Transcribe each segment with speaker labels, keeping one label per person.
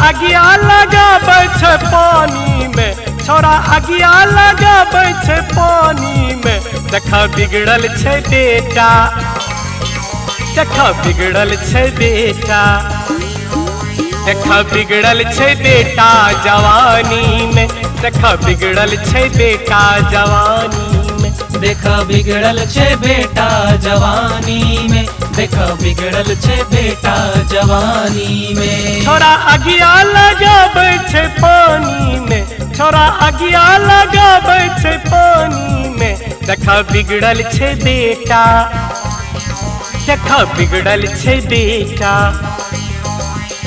Speaker 1: अगिया लगाबै छै पानी में, छौड़ा अगिया लगाबै छै पानी में। देखा बिगड़ल छै बेटा, देखा बिगड़ल छै बेटा, देखा बिगड़ल छै बेटा जवानी में। देखा बिगड़ल छै बेटा जवानी में।
Speaker 2: देखा बिगड़ल छे बेटा जवानी में। देखा बिगड़ल छे बेटा जवानी में।
Speaker 1: छौड़ा अगिया लगाबै छै पानी में, छौड़ा अगिया लगाबै छै पानी में। देखा बिगड़ल छै बेटा, देखा बिगड़ल छै बेटा,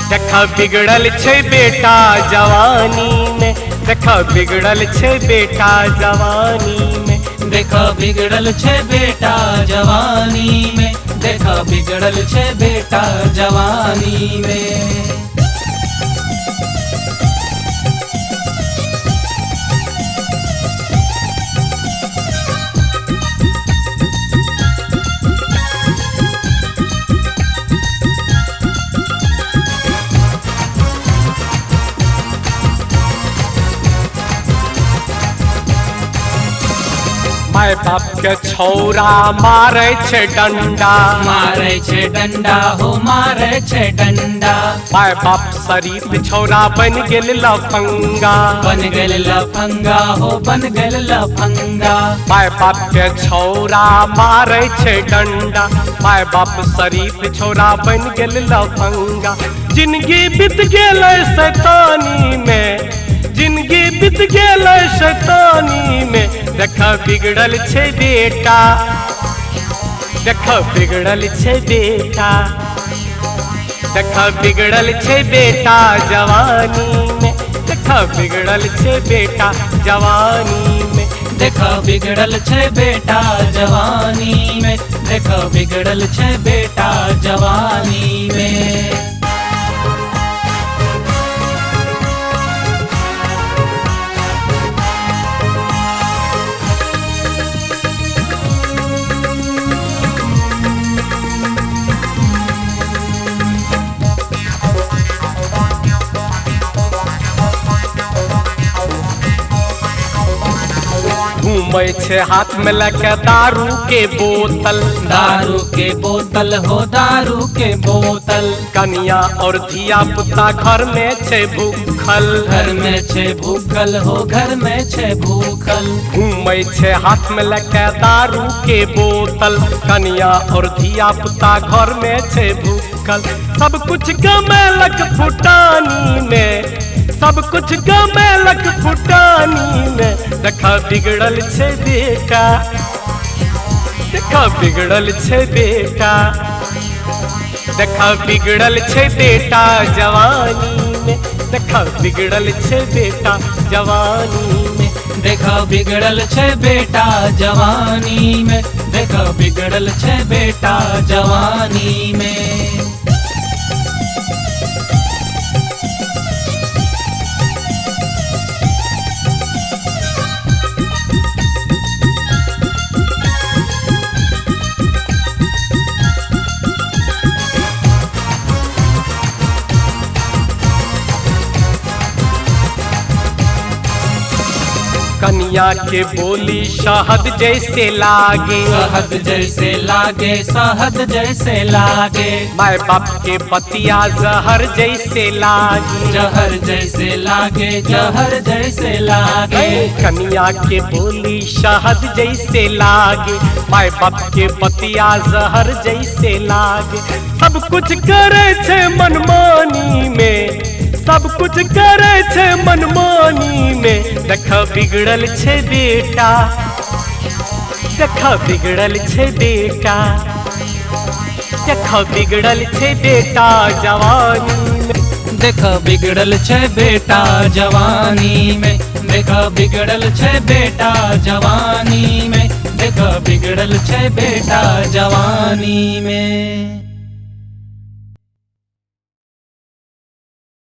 Speaker 1: देखा बिगड़ल छै बेटा जवानी में। देखा बिगड़ल छै बेटा जवानी में।
Speaker 2: देखा बिगड़ल छे बेटा जवानी में। देखा बिगड़ल छे बेटा जवानी में।
Speaker 1: माय बाप के छौरा मारे छै डंडा,
Speaker 2: मारे छे डंडा हो मारे छे डंडा।
Speaker 1: माय बाप शरीफ छौरा बन गेल लफंगा,
Speaker 2: बन गेल लफंगा हो बन गेल लफंगा।
Speaker 1: माय बाप के छौरा मारे छै डंडा, माय बाप शरीफ छौरा बन गेल लफंगा। जिंदगी बीत गेल शैतानी में, जिंदगी बीत गेल शैतानी में। देखा बिगड़ल छै बेटा, देखा बिगड़ल छै बेटा, देखा बिगड़ल छै बेटा जवानी में। देखा बिगड़ल छै बेटा जवानी में।
Speaker 2: देखा बिगड़ल छे बेटा जवानी में। देखा बिगड़ल छे बेटा जवानी में।
Speaker 1: घूमै छै हाथ में लेके दारू के बोतल,
Speaker 2: दारू के बोतल हो दारू के बोतल।
Speaker 1: कन्या और धिया पुता घर में छै भूखल,
Speaker 2: घर में छे भूखल हो घर में छे भूखल।
Speaker 1: घूमै छै हाथ में लेके दारू के बोतल, कन्या और धिया पुता घर में छै भूखल। सब कुछ गमेलक फुटानी में, सब कुछ गमेलक फुटानी में। देखा बिगड़ल छै बेटा, देखा बिगड़ल छै बेटा, देखा बिगड़ल छै बेटा जवानी में। देखा बिगड़ल छै बेटा जवानी में।
Speaker 2: देखा बिगड़ल छे बेटा जवानी में। देखा बिगड़ल छे बेटा जवानी में।
Speaker 1: कन्या के बोली शहद जैसे लागे,
Speaker 2: शहद जैसे लागे शहद जैसे लागे।
Speaker 1: माय बाप के बतिया जहर जैसे लागे,
Speaker 2: जहर जैसे लागे जहर जैसे लागे।
Speaker 1: कन्या के बोली शहद जैसे लागे, माय बाप के बतिया जहर जैसे लागे। सब कुछ करे छे मनमानी में, सब कुछ करे छे मनमानी में। देखा बिगड़ल छे बेटा, देखा बिगड़ल छे बेटा, देखा बिगड़ल छे बेटा जवानी में।
Speaker 2: देखा बिगड़ल छे बेटा जवानी में। देखा बिगड़ल छे बेटा जवानी में। देखा बिगड़ल छे बेटा जवानी में।